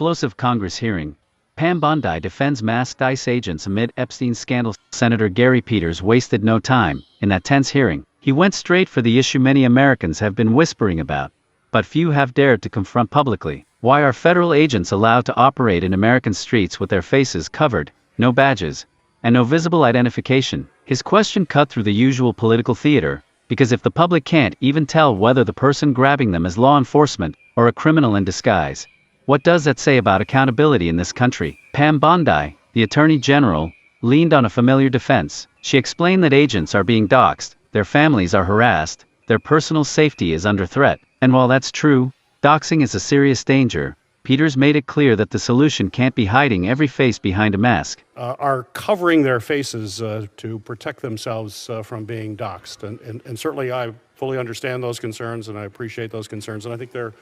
explosive Congress hearing. Pam Bondi defends masked ICE agents amid Epstein scandal. Senator Gary Peters wasted no time. In that tense hearing, he went straight for the issue many Americans have been whispering about, but few have dared to confront publicly. Why are federal agents allowed to operate in American streets with their faces covered, no badges, and no visible identification? His question cut through the usual political theater, because if the public can't even tell whether the person grabbing them is law enforcement or a criminal in disguise, what does that say about accountability in this country? Pam Bondi, the Attorney General, leaned on a familiar defense. She explained that agents are being doxxed, their families are harassed, their personal safety is under threat. And while that's true, doxing is a serious danger. Peters made it clear that the solution can't be hiding every face behind a mask. Are covering their faces to protect themselves from being doxxed. And certainly I fully understand those concerns and I appreciate those concerns, and I think they're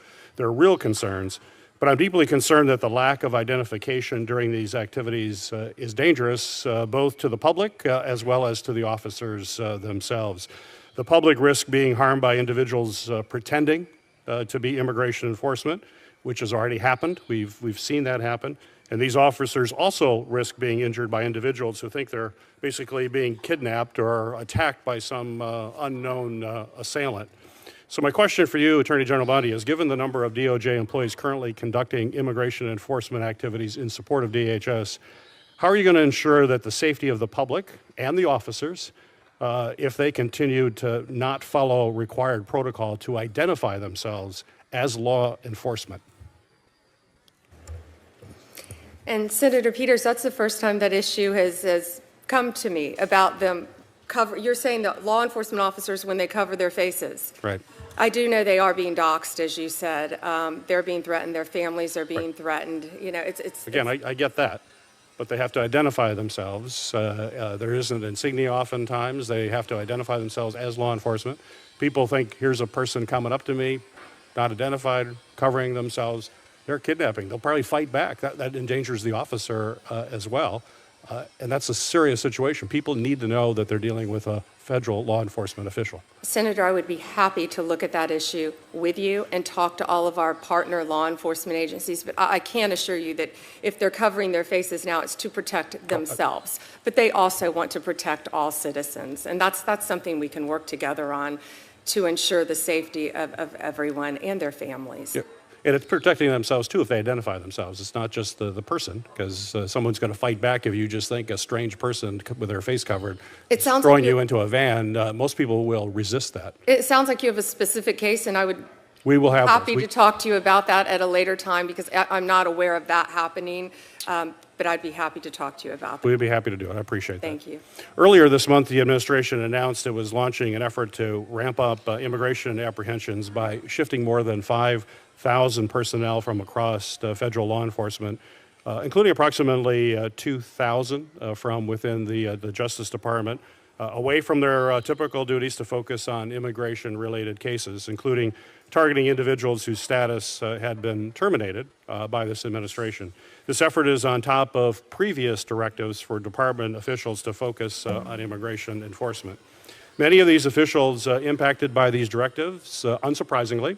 real concerns. But I'm deeply concerned that the lack of identification during these activities is dangerous, both to the public as well as to the officers themselves. The public risks being harmed by individuals pretending to be immigration enforcement, which has already happened. We've seen that happen. And these officers also risk being injured by individuals who think they're basically being kidnapped or attacked by some unknown assailant. So my question for you, Attorney General Bondi, is given the number of DOJ employees currently conducting immigration enforcement activities in support of DHS, how are you going to ensure that the safety of the public and the officers, if they continue to not follow required protocol to identify themselves as law enforcement? And Senator Peters, that's the first time that issue has come to me about them cover. You're saying that law enforcement officers, when they cover their faces. Right. I do know they are being doxxed, as you said. They're being threatened. Their families are being threatened. You know, I get that, but they have to identify themselves. There is an insignia oftentimes. They have to identify themselves as law enforcement. People think, here's a person coming up to me, not identified, covering themselves. They're kidnapping. They'll probably fight back. That endangers the officer as well. And that's a serious situation. People need to know that they're dealing with a federal law enforcement official. Senator, I would be happy to look at that issue with you and talk to all of our partner law enforcement agencies. But I can assure you that if they're covering their faces now, it's to protect themselves. But they also want to protect all citizens. And that's something we can work together on to ensure the safety of everyone and their families. Yep. And it's protecting themselves, too, if they identify themselves. It's not just the person, because someone's going to fight back if you just think a strange person with their face covered is throwing you into a van. Most people will resist that. It sounds like you have a specific case, and I would be happy to talk to you about that at a later time, because I'm not aware of that happening. But I'd be happy to talk to you about that. We'd be happy to do it. I appreciate that. Thank you. Earlier this month, the administration announced it was launching an effort to ramp up immigration apprehensions by shifting more than 5,000 personnel from across federal law enforcement, including approximately 2,000 from within the Justice Department, away from their typical duties to focus on immigration-related cases, including targeting individuals whose status had been terminated by this administration. This effort is on top of previous directives for department officials to focus on immigration enforcement. Many of these officials impacted by these directives, unsurprisingly,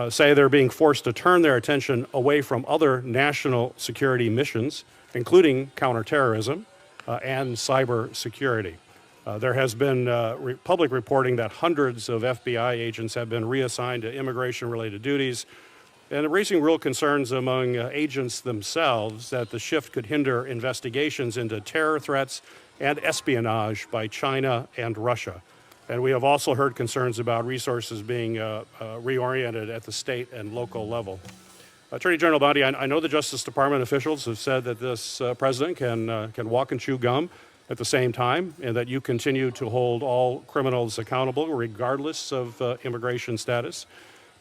say they're being forced to turn their attention away from other national security missions, including counterterrorism and cyber security. There has been public reporting that hundreds of FBI agents have been reassigned to immigration-related duties, and raising real concerns among agents themselves that the shift could hinder investigations into terror threats and espionage by China and Russia. And we have also heard concerns about resources being reoriented at the state and local level. Attorney General Bondi, I know the Justice Department officials have said that this president can walk and chew gum at the same time, and that you continue to hold all criminals accountable regardless of immigration status.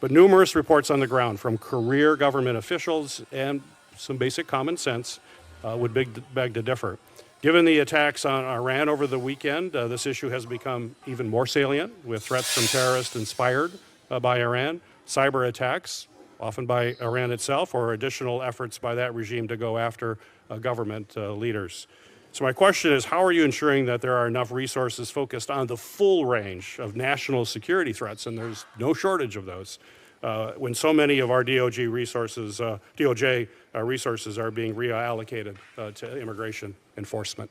But numerous reports on the ground from career government officials and some basic common sense would beg to differ. Given the attacks on Iran over the weekend, this issue has become even more salient, with threats from terrorists inspired by Iran, cyber attacks, often by Iran itself, or additional efforts by that regime to go after government leaders. So my question is, how are you ensuring that there are enough resources focused on the full range of national security threats, and there's no shortage of those, when so many of our DOJ resources are being reallocated to immigration enforcement?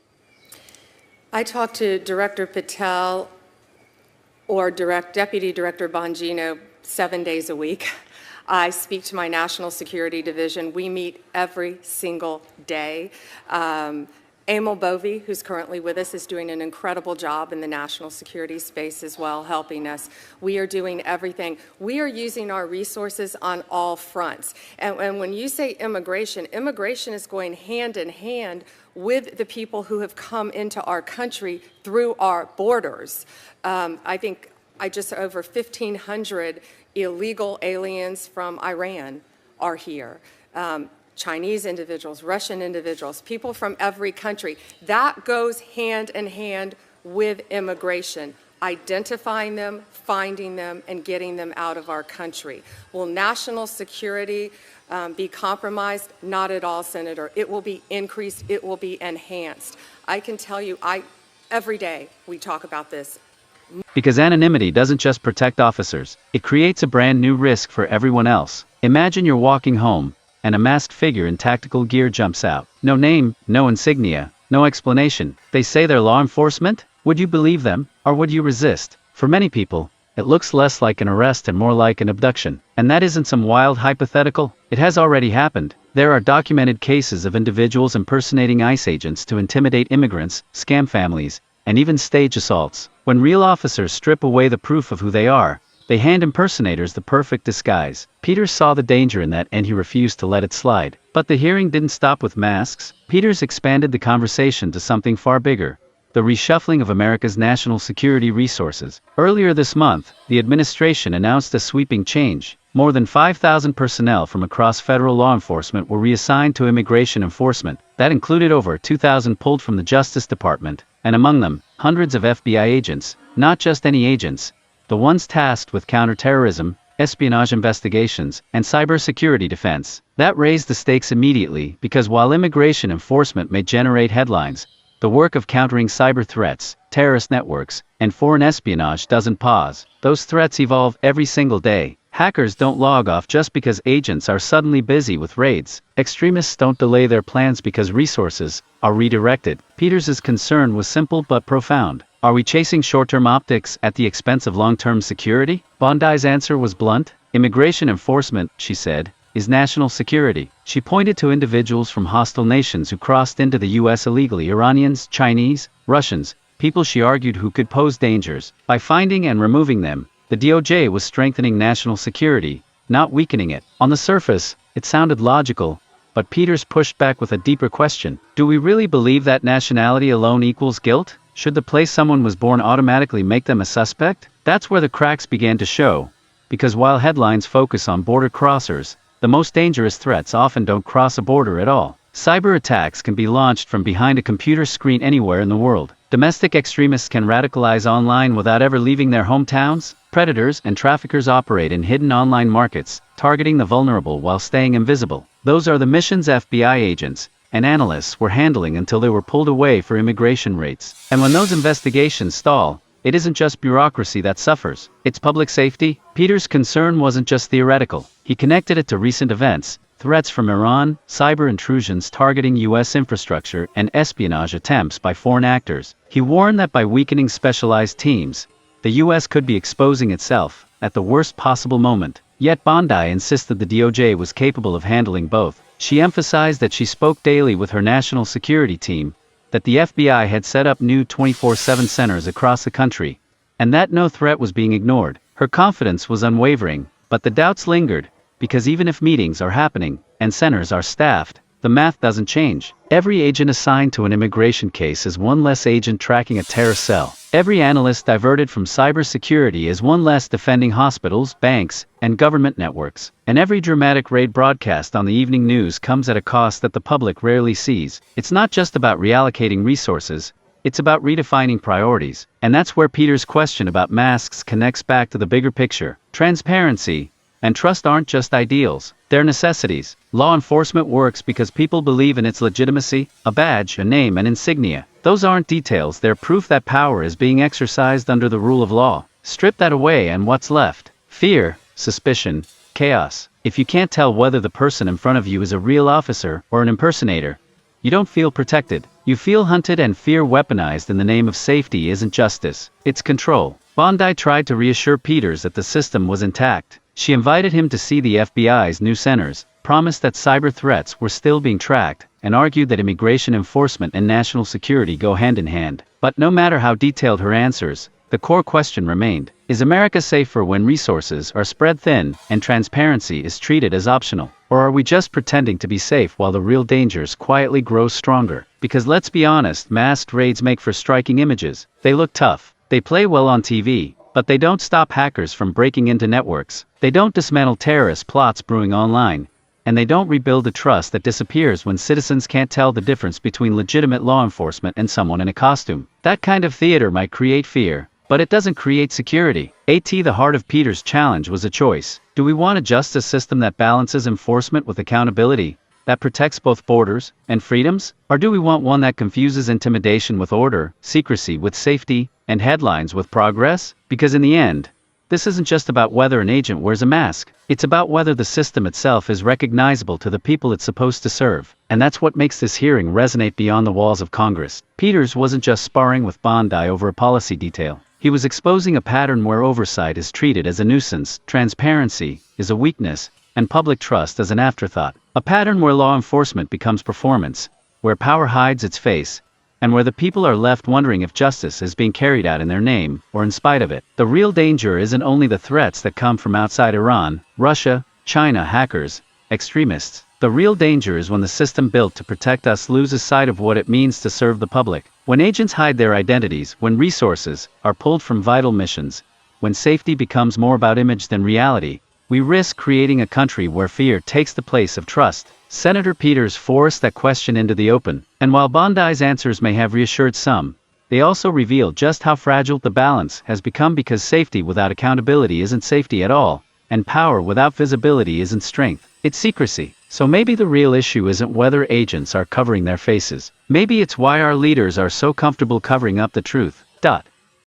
I talk to Director Patel or Deputy Director Bongino 7 days a week. I speak to my National Security Division. We meet every single day. Emil Bovey, who's currently with us, is doing an incredible job in the national security space as well, helping us. We are doing everything. We are using our resources on all fronts. And when you say immigration, immigration is going hand in hand with the people who have come into our country through our borders. I think just over 1,500 illegal aliens from Iran are here. Chinese individuals, Russian individuals, people from every country. That goes hand in hand with immigration, identifying them, finding them, and getting them out of our country. Will national security be compromised? Not at all, Senator. It will be increased. It will be enhanced. I can tell you, every day we talk about this. Because anonymity doesn't just protect officers, it creates a brand new risk for everyone else. Imagine you're walking home, and a masked figure in tactical gear jumps out. No name, no insignia, no explanation. They say they're law enforcement? Would you believe them, or would you resist? For many people, it looks less like an arrest and more like an abduction. And that isn't some wild hypothetical. It has already happened. There are documented cases of individuals impersonating ICE agents to intimidate immigrants, scam families, and even stage assaults. When real officers strip away the proof of who they are, they hand impersonators the perfect disguise. Peters saw the danger in that and he refused to let it slide. But the hearing didn't stop with masks. Peters expanded the conversation to something far bigger: the reshuffling of America's national security resources. Earlier this month, the administration announced a sweeping change. More than 5,000 personnel from across federal law enforcement were reassigned to immigration enforcement. That included over 2,000 pulled from the Justice Department, and among them, hundreds of FBI agents, not just any agents, the ones tasked with counterterrorism, espionage investigations, and cybersecurity defense. That raised the stakes immediately because while immigration enforcement may generate headlines, the work of countering cyber threats, terrorist networks, and foreign espionage doesn't pause. Those threats evolve every single day. Hackers don't log off just because agents are suddenly busy with raids. Extremists don't delay their plans because resources are redirected. Peters's concern was simple but profound. Are we chasing short-term optics at the expense of long-term security? Bondi's answer was blunt. Immigration enforcement, she said, is national security. She pointed to individuals from hostile nations who crossed into the U.S. illegally: Iranians, Chinese, Russians, people she argued who could pose dangers. By finding and removing them, the DOJ was strengthening national security, not weakening it. On the surface, it sounded logical, but Peters pushed back with a deeper question. Do we really believe that nationality alone equals guilt? Should the place someone was born automatically make them a suspect? That's where the cracks began to show, because while headlines focus on border crossers, the most dangerous threats often don't cross a border at all. Cyber attacks can be launched from behind a computer screen anywhere in the world. Domestic extremists can radicalize online without ever leaving their hometowns. Predators and traffickers operate in hidden online markets, targeting the vulnerable while staying invisible. Those are the missions FBI agents and analysts were handling until they were pulled away for immigration raids. And when those investigations stall, it isn't just bureaucracy that suffers, it's public safety. Peters' concern wasn't just theoretical. He connected it to recent events: threats from Iran, cyber intrusions targeting U.S. infrastructure, and espionage attempts by foreign actors. He warned that by weakening specialized teams, the U.S. could be exposing itself at the worst possible moment. Yet Bondi insisted the DOJ was capable of handling both. She emphasized that she spoke daily with her national security team, that the FBI had set up new 24/7 centers across the country, and that no threat was being ignored. Her confidence was unwavering, but the doubts lingered, because even if meetings are happening and centers are staffed, the math doesn't change. Every agent assigned to an immigration case is one less agent tracking a terror cell. Every analyst diverted from cybersecurity is one less defending hospitals, banks, and government networks. And every dramatic raid broadcast on the evening news comes at a cost that the public rarely sees. It's not just about reallocating resources, it's about redefining priorities. And that's where Peter's question about masks connects back to the bigger picture. Transparency and trust aren't just ideals, they're necessities. Law enforcement works because people believe in its legitimacy: a badge, a name, an insignia. Those aren't details, they're proof that power is being exercised under the rule of law. Strip that away and what's left? Fear, suspicion, chaos. If you can't tell whether the person in front of you is a real officer or an impersonator, you don't feel protected. You feel hunted, and fear weaponized in the name of safety isn't justice, it's control. Bondi tried to reassure Peters that the system was intact. She invited him to see the FBI's new centers, promised that cyber threats were still being tracked, and argued that immigration enforcement and national security go hand in hand. But no matter how detailed her answers, the core question remained: is America safer when resources are spread thin and transparency is treated as optional? Or are we just pretending to be safe while the real dangers quietly grow stronger? Because let's be honest, masked raids make for striking images. They look tough, they play well on TV, but they don't stop hackers from breaking into networks. They don't dismantle terrorist plots brewing online. And they don't rebuild the trust that disappears when citizens can't tell the difference between legitimate law enforcement and someone in a costume. That kind of theater might create fear, but it doesn't create security. The heart of Peters' challenge was a choice. Do we want a justice system that balances enforcement with accountability, that protects both borders and freedoms? Or do we want one that confuses intimidation with order, secrecy with safety, and headlines with progress? Because in the end, this isn't just about whether an agent wears a mask. It's about whether the system itself is recognizable to the people it's supposed to serve. And that's what makes this hearing resonate beyond the walls of Congress. Peters wasn't just sparring with Bondi over a policy detail. He was exposing a pattern where oversight is treated as a nuisance, transparency is a weakness, and public trust as an afterthought. A pattern where law enforcement becomes performance, where power hides its face, and where the people are left wondering if justice is being carried out in their name, or in spite of it. The real danger isn't only the threats that come from outside Iran, Russia, China, hackers, extremists. The real danger is when the system built to protect us loses sight of what it means to serve the public. When agents hide their identities, when resources are pulled from vital missions, when safety becomes more about image than reality, we risk creating a country where fear takes the place of trust. Senator Peters forced that question into the open, and while Bondi's answers may have reassured some, they also reveal just how fragile the balance has become, because safety without accountability isn't safety at all, and power without visibility isn't strength, it's secrecy. So maybe the real issue isn't whether agents are covering their faces. Maybe it's why our leaders are so comfortable covering up the truth.